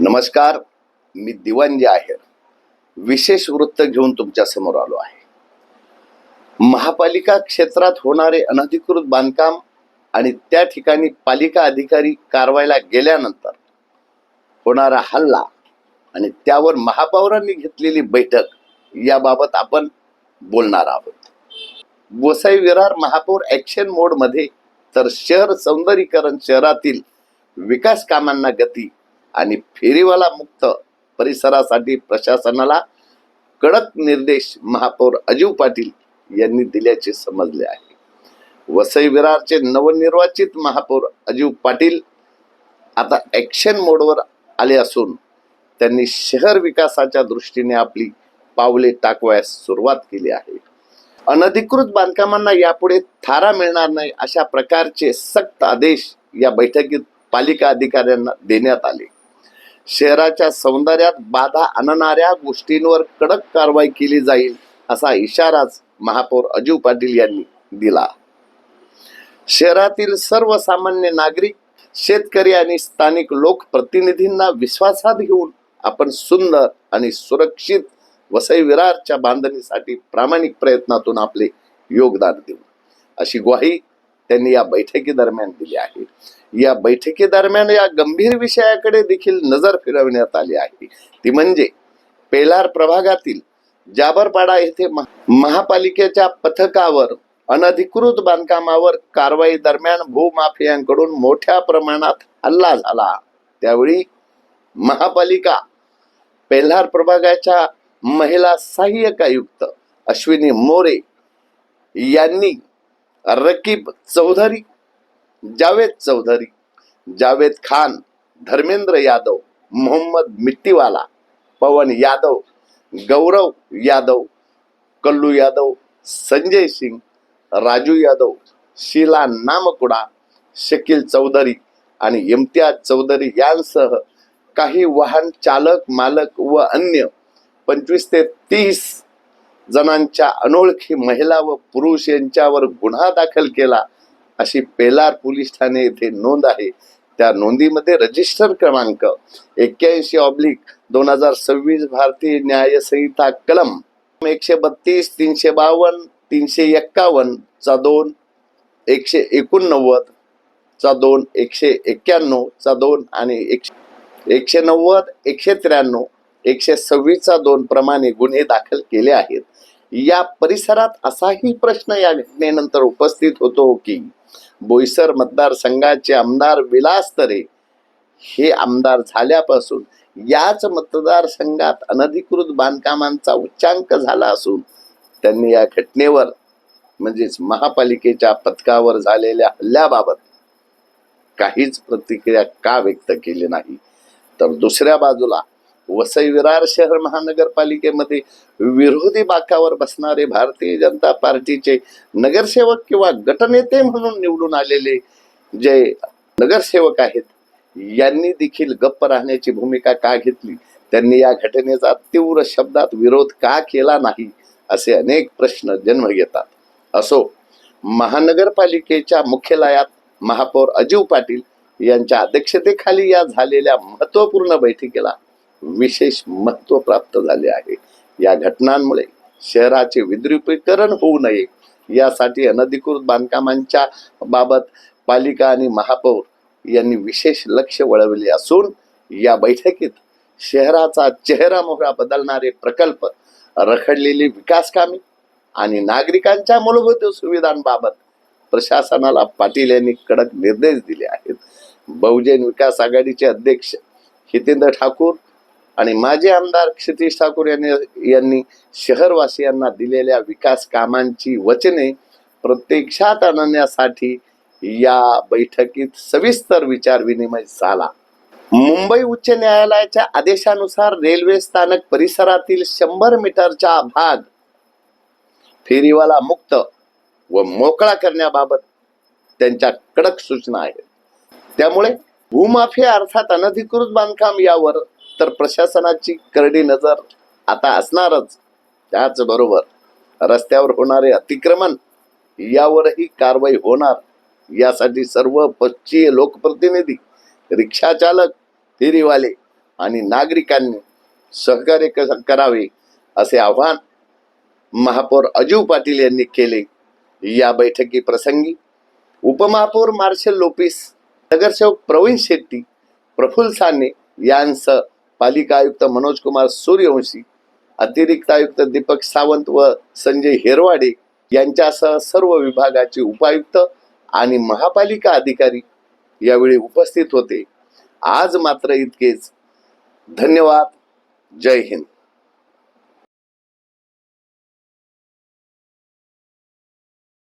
नमस्कार, मी दिवाणजी आहेर विशेष वृत्त घेऊन तुमच्या समोर आलो आहे. महापालिका क्षेत्रात होणारे अनधिकृत बांधकाम आणि त्या ठिकाणी पालिका अधिकारी कारवाईला गेल्यानंतर होणारा हल्ला आणि त्यावर महापौरांनी घेतलेली बैठक याबाबत आपण बोलणार आहोत. वसई विरार महापौर ऍक्शन मोड मध्ये तर शहर सौंदर्यीकरण, शहरातील विकास कामांना गती आणि फेरीवाला मुक्त परिसरासाठी प्रशासनाला कडक निर्देश महापौर अजीव पाटील यांनी दिल्याचे समजले आहे. वसई विरारचे नवनिर्वाचित महापौर अजीव पाटील आता ऍक्शन मोडवर आले असून त्यांनी शहर विकासाच्या दृष्टीने आपली पावले टाकण्यास सुरुवात केली आहे. अनधिकृत बांधकामांना यापुढे थारा मिळणार नाही अशा प्रकारचे सक्त आदेश या बैठकीत पालिका अधिकाऱ्यांना देण्यात आले. शहराच्या सौंदर्यात बाधा आणणाऱ्या गोष्टींवर कडक कारवाई केली जाईल असा इशाराच महापौर अजीव पाटील यांनी दिला. शहरातील सर्वसामान्य नागरिक, शेतकरी आणि स्थानिक लोकप्रतिनिधींना विश्वासात घेऊन आपण सुंदर आणि सुरक्षित वसई विरारच्या बांधणीसाठी प्रामाणिक प्रयत्नातून आपले योगदान देऊ अशी ग्वाही त्यांनी या बैठकीदरम्यान दिली आहे. या बैठकीदरम्यान या गंभीर विषयाकडे देखील नजर फिरवण्यात आली आहे. ती म्हणजे पेलार प्रभागातील जाबरपाडा येथे महापालिकेच्या पथकावर अनधिकृत बांधकामावर कारवाई दरम्यान भूमाफियांकडून मोठ्या प्रमाणात हल्ला झाला. त्यावेळी महापालिका पेलार प्रभागाच्या महिला सहाय्यक आयुक्त अश्विनी मोरे यांनी रकीब चौधरी, जावेद चौधरी, जावेद खान, धर्मेंद्र यादव, मोहम्मद मिट्टीवाला, पवन यादव, गौरव यादव, कल्लू यादव, संजय सिंग, राजू यादव, शीला नामकुडा, शकील चौधरी आणि इम्तियाज चौधरी यांसह काही वाहन चालक, मालक व अन्य 25 ते 30 जणांच्या अनोळखी महिला व पुरुष यांच्यावर गुन्हा दाखल केला अशी पेलार पोलीस ठाणे येथे नोंद आहे. त्या नोंदीमध्ये रजिस्टर क्रमांक 81/2026 भारतीय न्याय संहिता कलम 132, 352, 351 चा 2, 189 चा 2, 191 चा 2 आणि 190, 193, 126 चा 2 प्रमाणे गुन्हे दाखल केले आहेत. या परिसरात असाही प्रश्न या घटनेनंतर उपस्थित होतो की बोईसर मतदारसंघाचे आमदार विलास तरे हे आमदार झाल्यापासून याच मतदारसंघात अनधिकृत बांधकामांचा उच्चांक झाला असून त्यांनी या घटनेवर म्हणजेच महापालिकेच्या पथकावर झालेल्या हल्ल्याबाबत काहीच प्रतिक्रिया का व्यक्त केली नाही. तर दुसऱ्या बाजूला वसई विरार शहर महानगरपालिकेमध्ये विरोधी बाकावर बसणारे भारतीय जनता पार्टीचे नगरसेवक किंवा गटनेते म्हणून निवडून आलेले जे नगरसेवक आहेत यांनी देखील गप्प राहण्याची भूमिका का घेतली, त्यांनी या घटनेचा तीव्र शब्दात विरोध का केला नाही असे अनेक प्रश्न जन्म घेतात. असो, महानगरपालिकेच्या मुख्यालयात महापौर अजीव पाटील यांच्या अध्यक्षतेखाली या झालेल्या महत्त्वपूर्ण बैठकीला विशेष महत्त्व प्राप्त झाले आहे. या घटनांमुळे शहराचे विद्रुपीकरण होऊ नये यासाठी अनधिकृत बांधकामांच्या बाबत पालिका आणि महापौर यांनी विशेष लक्ष वळवले असून या बैठकीत शहराचा चेहरामोहरा बदलणारे प्रकल्प, रखडलेली विकास कामे आणि नागरिकांच्या मूलभूत सुविधांबाबत प्रशासनाला पाटील यांनी कडक निर्देश दिले आहेत. बहुजन विकास आघाडीचे अध्यक्ष हितेंद्र ठाकूर आणि माजी आमदार क्षितिज ठाकूर यांनी शहरवासियांना दिलेल्या विकास कामांची वचने प्रत्यक्षात आणण्यासाठी या बैठकीत सविस्तर विचार विनिमय झाला. मुंबई उच्च न्यायालयाच्या आदेशानुसार रेल्वे स्थानक परिसरातील 100 मीटरचा भाग फेरीवाला मुक्त व मोकळा करण्याबाबत त्यांच्या कडक सूचना आहेत. त्यामुळे भूमाफिया अर्थात अनधिकृत बांधकाम यावर तर प्रशासनाची करडी नजर आता असणारच. त्याचबरोबर रस्त्यावर होणारे अतिक्रमण यावरही कारवाई होणार. यासाठी सर्व पक्षीय लोकप्रतिनिधी, रिक्षा चालक, फेरीवाले आणि नागरिकांनी सहकार्य करावे असे आवाहन महापौर अजू पाटील यांनी केले। या बैठकी प्रसंगी उपमहापौर मार्शल लोपिस, नगरसेवक प्रवीण शेट्टी, प्रफुल्ल साने यांसह पालिका आयुक्त मनोज कुमार सूर्यवंशी, अतिरिक्त आयुक्त दीपक सावंत व संजय हेरवाडे यांच्यासह सर्व विभागाचे उपायुक्त आणि महापालिका अधिकारी यावेळी उपस्थित होते। आज मात्र इतकेच। धन्यवाद। जय हिंद।